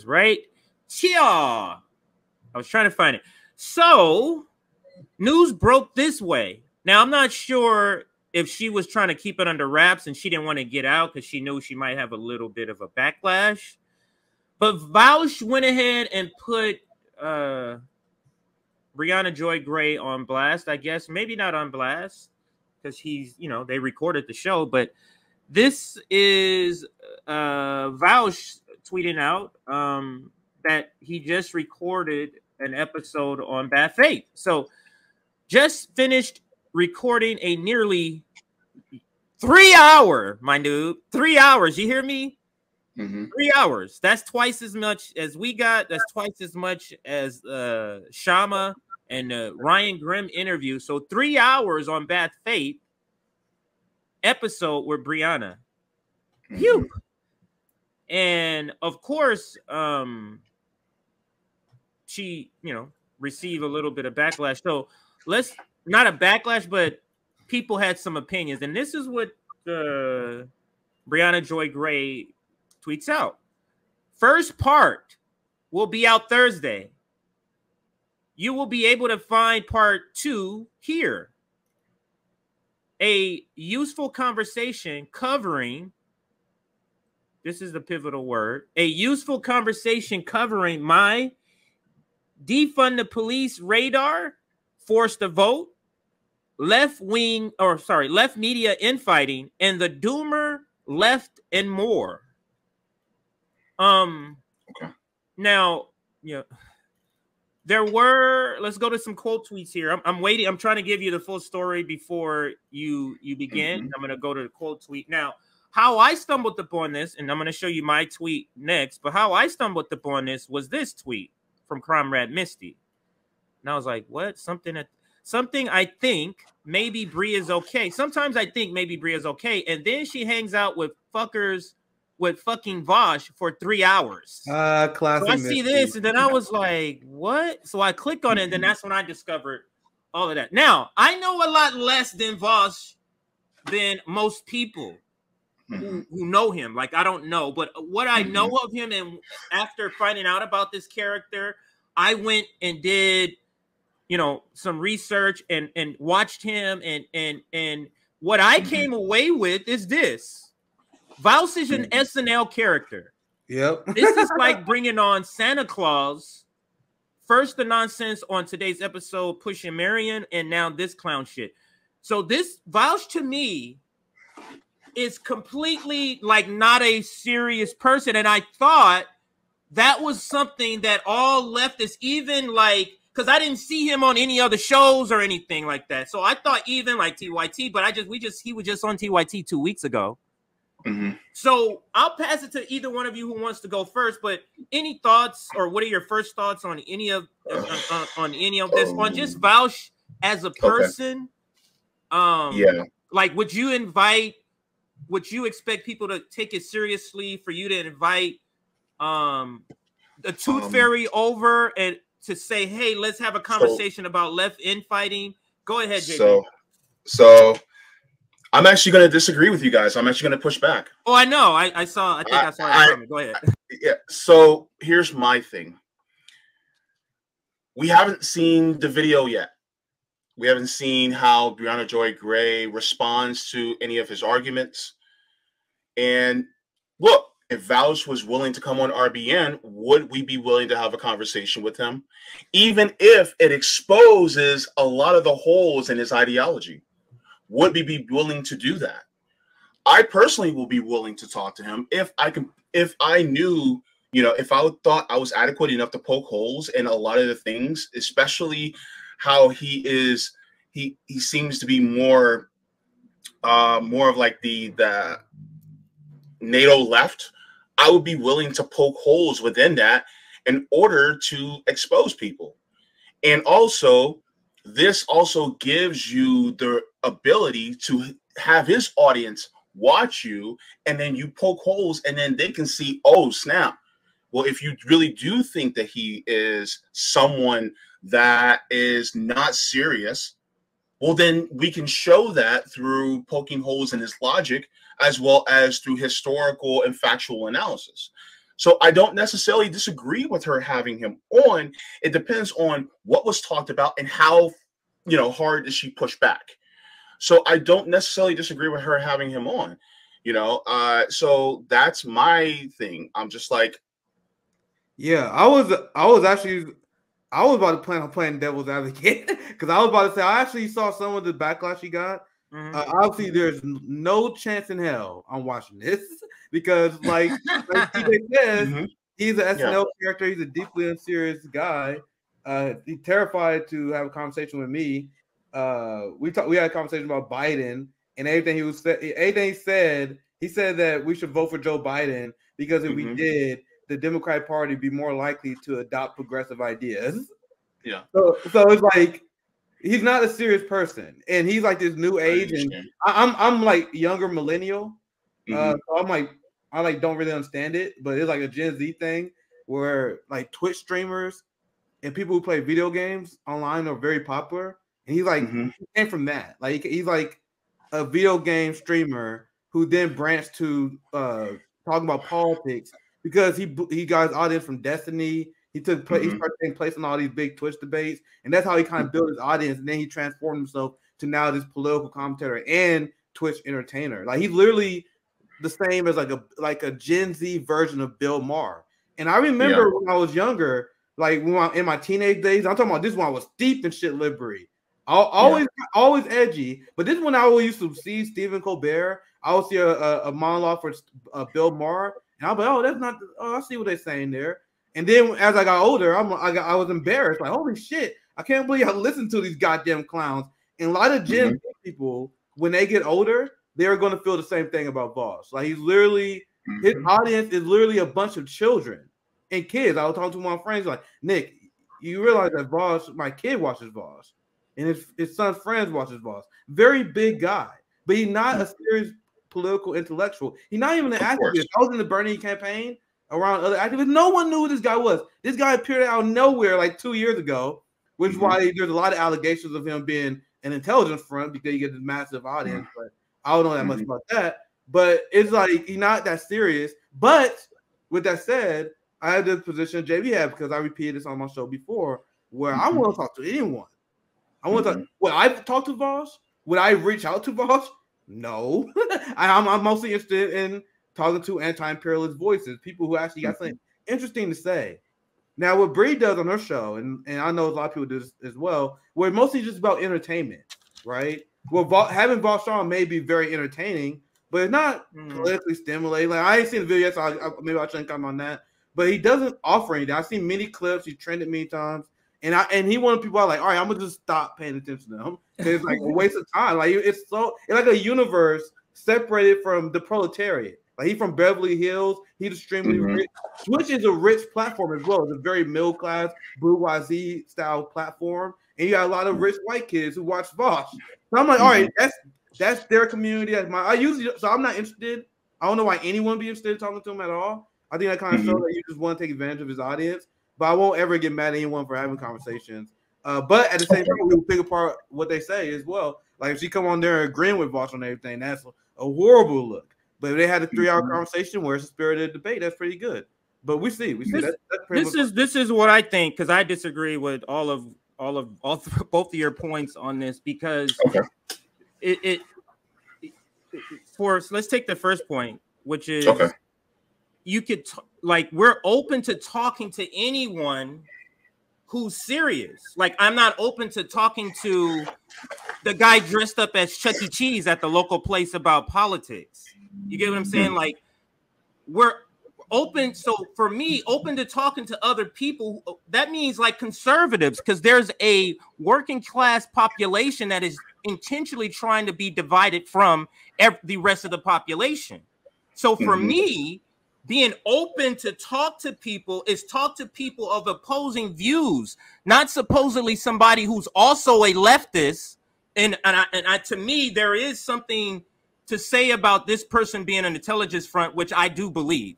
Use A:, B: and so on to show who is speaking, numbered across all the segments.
A: right? Yeah. I was trying to find it. So, news broke this way. Now, I'm not sure if she was trying to keep it under wraps and she didn't want to get out because she knew she might have a little bit of a backlash. But Vaush went ahead and put Brianna Joy Gray on blast, I guess. Maybe not on blast because he's, you know, they recorded the show. But this is Vaush tweeting out that he just recorded an episode on bad faith. So just finished recording a nearly 3 hour, my dude, 3 hours. You hear me? 3 hours. That's twice as much as we got. That's twice as much as Shama and Ryan Grimm interview. So 3 hours on bad faith episode with Brianna. Phew. And of course, she, you know, received a little bit of backlash. So let's not a backlash, but people had some opinions. And this is what Brianna Joy Gray tweets out. First part will be out Thursday. You will be able to find part 2 here. A useful conversation covering, this is the pivotal word, a useful conversation covering my defund the police radar, force the vote, left media infighting, and the doomer left and more.
B: Okay.
A: Now, yeah, there were, let's go to some quote tweets here. I'm waiting. I'm trying to give you the full story before you begin. I'm going to go to the quote tweet. Now, how I stumbled upon this, and I'm going to show you my tweet next, but how I stumbled upon this was this tweet from Comrade Misty. And I was like, what? Something I think maybe Bree is okay. Sometimes I think maybe Bree is okay. And then she hangs out with fuckers with fucking Vaush for 3 hours.
C: Classic.
A: So I see this, and then I was like, what? So I click on it, and then that's when I discovered all of that. Now, I know a lot less than Vaush than most people who know him. Like, I don't know. But what I know of him, and after finding out about this character, I went and did, you know, some research and watched him. And what I came away with is this. Vaush is an SNL character.
C: Yep.
A: This is like bringing on Santa Claus. First the nonsense on today's episode, pushing Marion, and now this clown shit. So this Vaush to me is completely like not a serious person. And I thought that was something that all leftists, even like, because I didn't see him on any other shows or anything like that. So I thought even like TYT, but he was just on TYT 2 weeks ago. So I'll pass it to either one of you who wants to go first. But any thoughts, or what are your first thoughts on any of this, on just Vaush as a person?
B: Yeah.
A: Like, would you expect people to take it seriously for you to invite the Tooth Fairy over and to say, hey, let's have a conversation about left infighting? Go ahead, JJ.
B: So I'm actually going to disagree with you guys. I'm actually going to push back.
A: Oh, I know. I think I saw it coming. Go ahead.
B: Yeah. So here's my thing. We haven't seen the video yet. We haven't seen how Brianna Joy Gray responds to any of his arguments. And look, if Vaush was willing to come on RBN, would we be willing to have a conversation with him? Even if it exposes a lot of the holes in his ideology. Would we be willing to do that? I personally will be willing to talk to him if I knew, you know, if I thought I was adequate enough to poke holes in a lot of the things, especially how he seems to be more of like the NATO left. I would be willing to poke holes within that in order to expose people. And also, this also gives you the ability to have his audience watch you, and then you poke holes, and then they can see, oh, snap. Well, if you really do think that he is someone that is not serious, well, then we can show that through poking holes in his logic, as well as through historical and factual analysis. So I don't necessarily disagree with her having him on. It depends on what was talked about and how, hard did she push back. So I don't necessarily disagree with her having him on, so that's my thing. I'm just like,
C: yeah, I was about to plan on playing devil's advocate because I was about to say I actually saw some of the backlash she got. Obviously, there's no chance in hell I'm watching this because, like TJ says, he's an SNL character. He's a deeply unserious guy. He's terrified to have a conversation with me. We had a conversation about Biden and everything he said. He said that we should vote for Joe Biden because if we did, the Democratic Party would be more likely to adopt progressive ideas.
B: Yeah.
C: So it's like he's not a serious person, and he's like this new age, and I'm like younger millennial. So I'm like I don't really understand it, but it's like a Gen Z thing where like Twitch streamers and people who play video games online are very popular. And he's like, he came from that. Like he's like a video game streamer who then branched to talking about politics because he got his audience from Destiny. He took place, he started taking place in all these big Twitch debates, and that's how he kind of built his audience. And then he transformed himself to now this political commentator and Twitch entertainer. Like he's literally the same as like a Gen Z version of Bill Maher. And I remember when I was younger, like in my teenage days, I'm talking about this one I was steeped in shit liberty. Always edgy. But this one I always used to see Stephen Colbert. I would see a monologue for Bill Maher, and I'll be like, oh, that's not. Oh, I see what they're saying there. And then as I got older, I was embarrassed. Like, holy shit, I can't believe I listened to these goddamn clowns. And a lot of Gen Z people, when they get older, they're going to feel the same thing about Vaush. Like he's literally his audience is literally a bunch of children and kids. I was talking to my friends like, Nick, you realize that Vaush, my kid watches Vaush. And his son's friends watches Vaush. Very big guy, but he's not a serious political intellectual. He's not even an activist. I was in the Bernie campaign around other activists. No one knew who this guy was. This guy appeared out of nowhere like 2 years ago, which is why there's a lot of allegations of him being an intelligence front because you get this massive audience. But I don't know that much about that. But it's like he's not that serious. But with that said, I have this position JB had because I repeated this on my show before, where I want to talk to anyone. I want to talk. Would I talk to Vaush? Would I reach out to Vaush? No. I'm mostly interested in talking to anti-imperialist voices, people who actually got something interesting to say. Now, what Bree does on her show, and I know a lot of people do this as well, where mostly just about entertainment, right? Well, having Vaush on may be very entertaining, but it's not politically stimulating. Like I ain't seen the video yet, so maybe I shouldn't comment on that. But he doesn't offer anything. I've seen many clips. He's trended many times. And he wanted people out like, all right, I'm gonna just stop paying attention to him. It's like a waste of time. Like it's like a universe separated from the proletariat. Like he's from Beverly Hills. He's extremely rich. Twitch is a rich platform as well. It's a very middle class bourgeoisie style platform, and you got a lot of rich white kids who watch Vaush. So I'm like, all right, that's their community. That's so I'm not interested. I don't know why anyone would be interested in talking to him at all. I think that kind of shows that you just want to take advantage of his audience. But I won't ever get mad at anyone for having conversations. But at the same time, we'll pick apart what they say as well. Like if she come on there agreeing with Vaush on everything, that's a horrible look. But if they had a 3-hour conversation where it's a spirited debate, that's pretty good. But we see.
A: This is what I think because I disagree with both of your points on this because let's take the first point, which is you could we're open to talking to anyone who's serious. Like I'm not open to talking to the guy dressed up as Chuck E. Cheese at the local place about politics. You get what I'm saying? Like we're open. So for me, open to talking to other people. That means like conservatives, because there's a working class population that is intentionally trying to be divided from the rest of the population. So for me, being open to talk to people is talk to people of opposing views, not supposedly somebody who's also a leftist. And to me, there is something to say about this person being an intelligence front, which I do believe.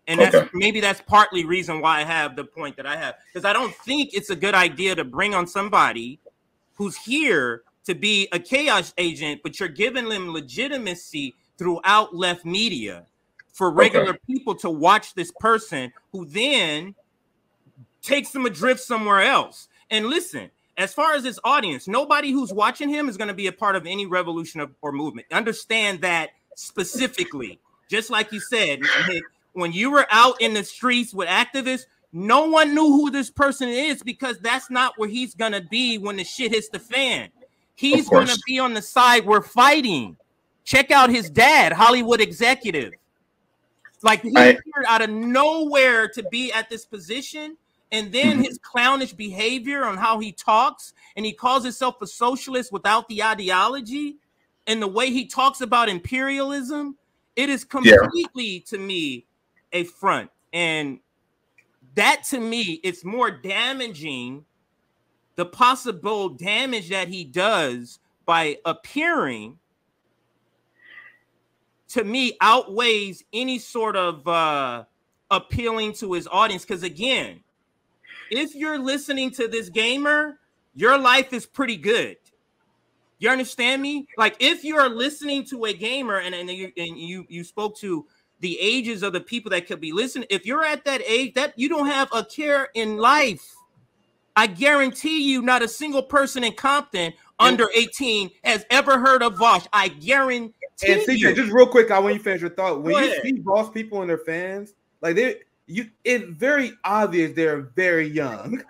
A: And maybe that's partly reason why I have the point that I have, because I don't think it's a good idea to bring on somebody who's here to be a chaos agent, but you're giving them legitimacy throughout left media for regular people to watch this person who then takes them adrift somewhere else. And listen, as far as this audience, nobody who's watching him is going to be a part of any revolution or movement. Understand that specifically. Just like you said, when you were out in the streets with activists, no one knew who this person is because that's not where he's going to be when the shit hits the fan. He's going to be on the side we're fighting. Check out his dad, Hollywood executive. Like, he appeared out of nowhere to be at this position. And then his clownish behavior on how he talks, and he calls himself a socialist without the ideology, and the way he talks about imperialism, it is completely, to me, a front. And that, to me, it's more damaging. The possible damage that he does by appearing, to me, outweighs any sort of appealing to his audience. Because, again, if you're listening to this gamer, your life is pretty good. You understand me? Like, if you're listening to a gamer, and you spoke to the ages of the people that could be listening, if you're at that age, that you don't have a care in life, I guarantee you not a single person in Compton under 18 has ever heard of Vaush. I guarantee
C: and CJ,
A: you.
C: Just real quick, when you finish your thought, when
A: Go
C: you
A: ahead.
C: see Vaush people and their fans, like it's very obvious they're very young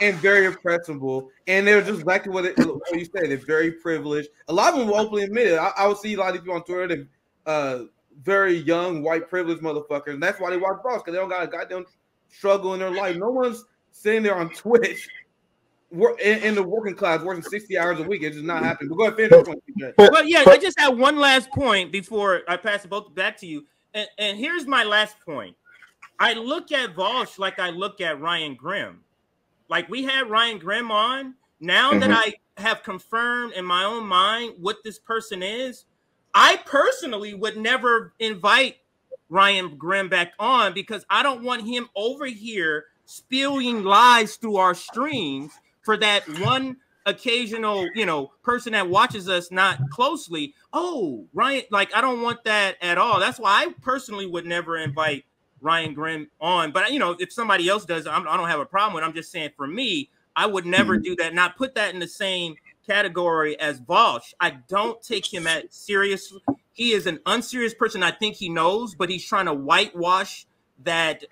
C: and very impressionable, and they're just exactly what you say. They're very privileged. A lot of them will openly admit it. I would see a lot of people on Twitter that very young, white, privileged motherfuckers, and that's why they watch Vaush, because they don't got a goddamn struggle in their life. No one's sitting there on Twitch in the working class working 60 hours a week. It's just not happening. But go ahead, finish this one.
A: Well, yeah, I just have one last point before I pass it both back to you. And here's my last point. I look at Vaush like I look at Ryan Grimm. Like, we had Ryan Grimm on. Now that I have confirmed in my own mind what this person is, I personally would never invite Ryan Grimm back on because I don't want him over here spewing lies through our streams for that one occasional, person that watches us not closely. Oh, Ryan, like, I don't want that at all. That's why I personally would never invite Ryan Grimm on. But, if somebody else does, I don't have a problem with it. I'm just saying, for me, I would never do that, not put that in the same category as Vaush. I don't take him as serious. He is an unserious person. I think he knows, but he's trying to whitewash that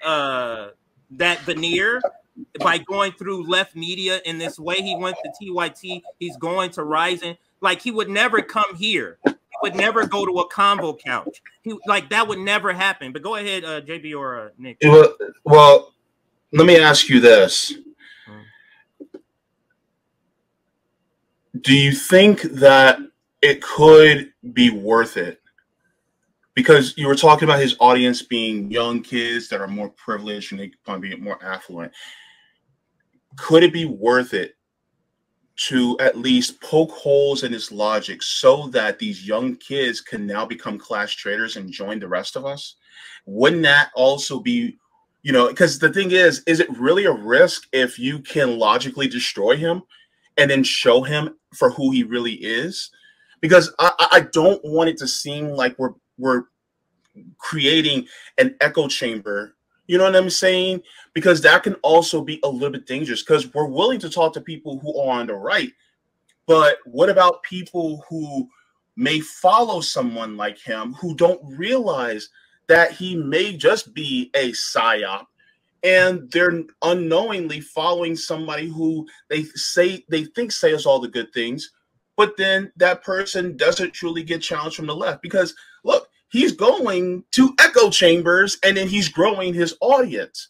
A: that veneer by going through left media in this way. He went to TYT. He's going to Rising. Like, he would never come here. He would never go to a convo couch. That would never happen. But go ahead, JB or Nick.
B: Well, let me ask you this. Do you think that it could be worth it? Because you were talking about his audience being young kids that are more privileged and they can be more affluent. Could it be worth it to at least poke holes in his logic so that these young kids can now become class traders and join the rest of us? Wouldn't that also be, because the thing is it really a risk if you can logically destroy him and then show him for who he really is? Because I don't want it to seem like we're creating an echo chamber. You know what I'm saying? Because that can also be a little bit dangerous, because we're willing to talk to people who are on the right. But what about people who may follow someone like him who don't realize that he may just be a psyop, and they're unknowingly following somebody who they think says all the good things, but then that person doesn't truly get challenged from the left? Because look, he's going to echo chambers and then he's growing his audience.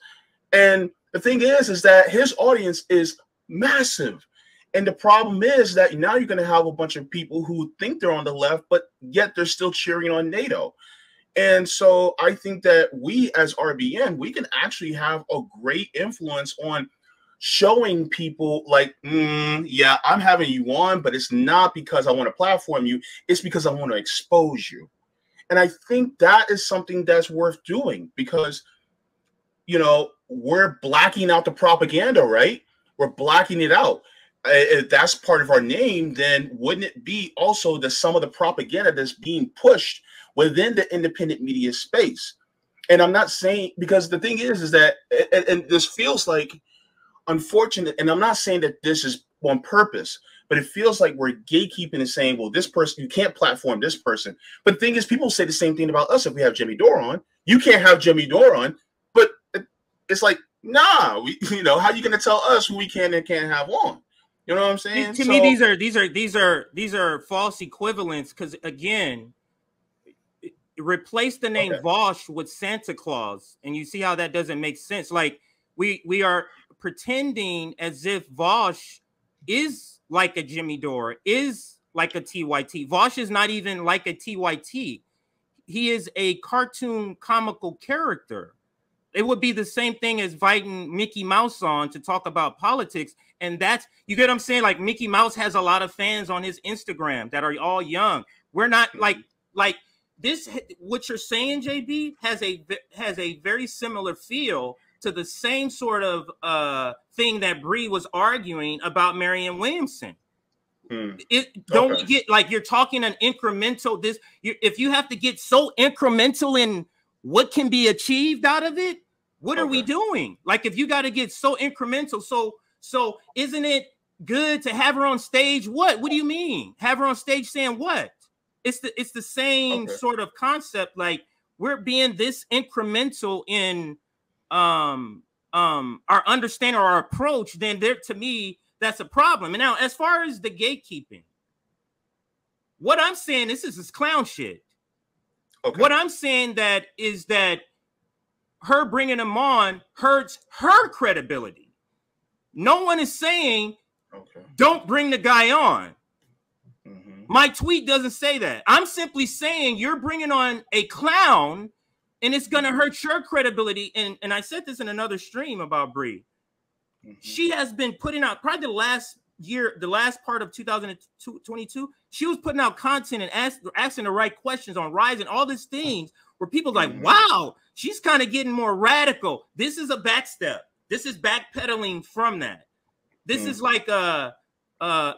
B: And the thing is that his audience is massive. And the problem is that now you're going to have a bunch of people who think they're on the left, but yet they're still cheering on NATO. And so I think that we as RBN, we can actually have a great influence on showing people like, yeah, I'm having you on, but it's not because I want to platform you. It's because I want to expose you. And I think that is something that's worth doing because, we're blacking out the propaganda, right? We're blacking it out. If that's part of our name, then wouldn't it be also some of the propaganda that's being pushed within the independent media space? And I'm not saying, because the thing is that, and this feels like unfortunate, and I'm not saying that this is on purpose, but it feels like we're gatekeeping and saying, well, this person, you can't platform this person. But the thing is, people say the same thing about us if we have Jimmy Dore on. You can't have Jimmy Dore on, but it's like, nah, you know, how are you going to tell us who we can and can't have on? You know what I'm saying?
A: To me, these are false equivalents, because again, replace the name Vaush with Santa Claus, and you see how that doesn't make sense. Like we are pretending as if Vaush is like a Jimmy Dore, is like a TYT. Vaush is not even like a TYT. He is a cartoon comical character. It would be the same thing as inviting Mickey Mouse on to talk about politics. And that's, you get what I'm saying? Like Mickey Mouse has a lot of fans on his Instagram that are all young. We're not like this. What you're saying, JB, has a very similar feel to the same sort of thing that Bree was arguing about Marianne Williamson. Don't get like, you're talking an incremental. If you have to get so incremental in what can be achieved out of it, what are we doing? Like, if you got to get so incremental, so isn't it good to have her on stage? What do you mean? Have her on stage saying what? It's the same sort of concept. Like, we're being this incremental in our understanding or our approach. Then to me, that's a problem. And now, as far as the gatekeeping, what I'm saying, this is clown shit. What I'm saying is that her bringing him on hurts her credibility. No one is saying, don't bring the guy on. My tweet doesn't say that. I'm simply saying you're bringing on a clown and it's going to hurt your credibility. And I said this in another stream about Bree. She has been putting out, probably the last part of 2022, she was putting out content and asking the right questions on Rise and all these things where people like, wow, she's kind of getting more radical. This is a backstep. This is backpedaling from that. This is like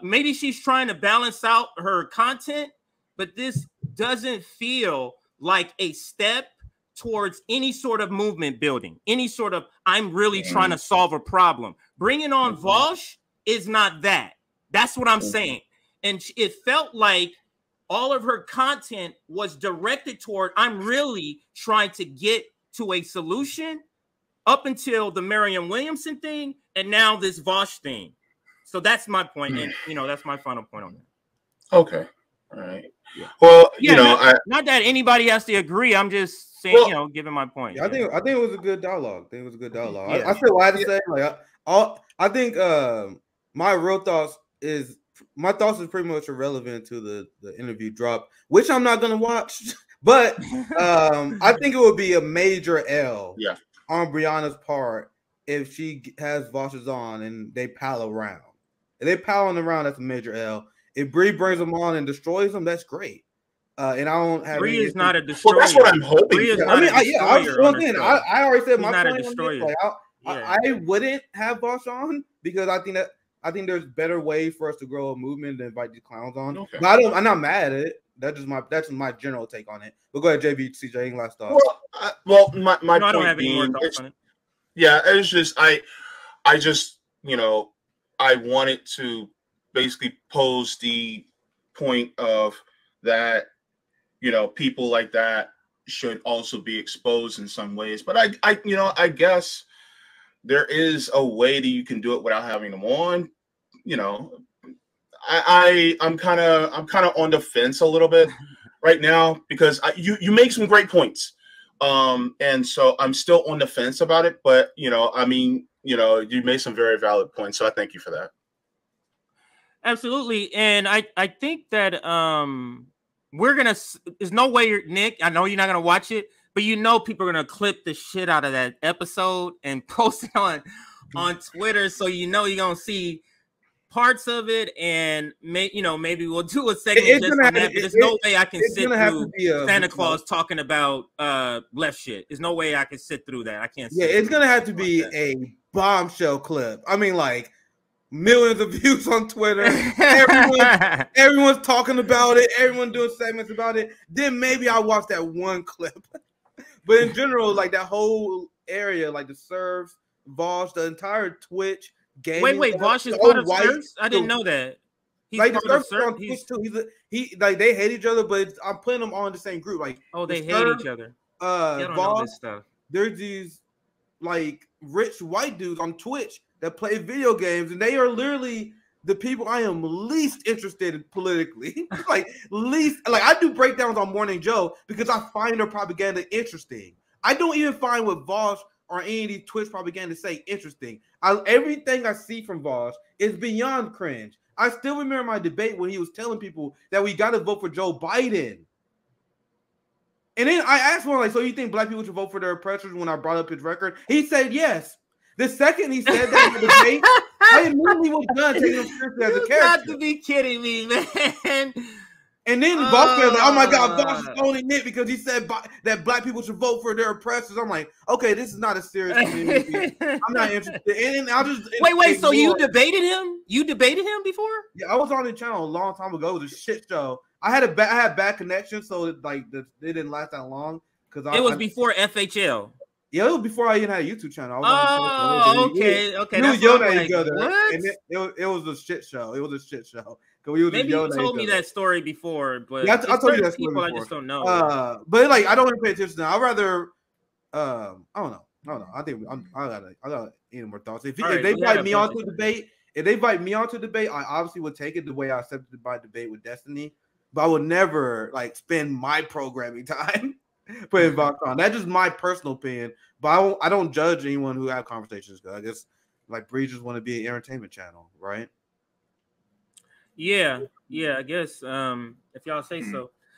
A: maybe she's trying to balance out her content, but this doesn't feel like a step towards any sort of movement building, any sort of, I'm really trying to solve a problem. Bringing on Vaush is not that. That's what I'm saying. And it felt like all of her content was directed toward, I'm really trying to get to a solution, up until the Marianne Williamson thing and now this Vaush thing. So that's my point. And, you know, that's my final point on that.
B: Okay. All right. Yeah. Well,
A: yeah,
B: you know,
A: not that anybody has to agree. I'm just saying, you know, giving my point.
C: Yeah, I think it was a good dialogue. I think it was a good dialogue. Yeah. I feel what I had to say. Like, I think my real thoughts is pretty much irrelevant to the interview drop, which I'm not gonna watch. But I think it would be a major L on Brianna's part if she has Vaush on and they pal around. If they palling around, that's a major L. If Bree brings them on and destroys them, that's great. And I don't have
A: Bree is not a destroyer.
B: Well, that's what I'm hoping.
A: Bree is
C: I mean,
A: I
C: already said my
A: not
C: point
A: a destroyer.
C: Like, I wouldn't have Vaush on because I think there's better ways for us to grow a movement than invite these clowns on. Okay. But I'm not mad at it. That's just my general take on it. But go ahead, JB, CJ, any last thoughts?
B: Well, my point
A: I don't have any more thoughts on it.
B: Yeah, it's just I just, you know, I wanted to basically pose the point of that, you know, people like that should also be exposed in some ways. But I you know, I guess there is a way that you can do it without having them on. You know, I'm kind of on the fence a little bit right now because you make some great points. And so I'm still on the fence about it, but you know, I mean, you know, you made some very valid points. So I thank you for that.
A: Absolutely. And I think that there's no way Nick, I know you're not going to watch it, but you know, people are going to clip the shit out of that episode and post it on Twitter. So, you know, you're going to see parts of it, and maybe we'll do a segment just on that. But there's no way I can sit through Santa Claus talking about left shit. There's no way I can sit through that. I can't.
C: Yeah, it's gonna have to be a bombshell clip. I mean, like millions of views on Twitter. Everyone's talking about it. Everyone doing segments about it. Then maybe I'll watch that one clip. But in general, like that whole area, like the serves, Vaush, the entire Twitch gaming.
A: Wait, Vaush is part of serves? I didn't know that. He's
C: like the
A: part of
C: serves on Twitch too. He like they hate each other, but I'm putting them on the same group. Like
A: they hate each other.
C: Vaush, know this stuff. There's these like rich white dudes on Twitch that play video games, and they are literally the people I am least interested in politically. like I do breakdowns on Morning Joe because I find their propaganda interesting. I don't even find what Vaush or any of these Twitch propaganda say interesting. Everything I see from Vaush is beyond cringe. I still remember my debate when he was telling people that we got to vote for Joe Biden. And then I asked him, like, so you think black people should vote for their oppressors when I brought up his record? He said yes. The second he said that in the debate, I immediately was done taking him seriously as a character. You
A: got to be kidding me, man.
C: And then Vaush was like, oh my God, Vaush is owning it because he said that black people should vote for their oppressors. I'm like, okay, this is not a serious community. I'm not interested. And I'll just
A: wait. So you debated him? You debated him before?
C: Yeah, I was on the channel a long time ago. It was a shit show. I had bad connection, so it didn't last that long because
A: it was before FHL.
C: Yeah, it was before I even had a YouTube channel.
A: Okay.
C: We were yelling at each other, and it was a shit show. It was a shit show.
A: Maybe you told me that story before, but
C: yeah, I told you that story before.
A: I just don't know.
C: But like, I don't want to pay attention now. I'd rather, I don't know. I think I gotta any more thoughts. If they invite me onto a debate, I obviously would take it the way I accepted my debate with Destiny. But I would never like spend my programming time putting Vaush on. That's just my personal opinion. But I don't judge anyone who have conversations. I guess like Bree just want to be an entertainment channel, right?
A: Yeah, I guess if y'all say so.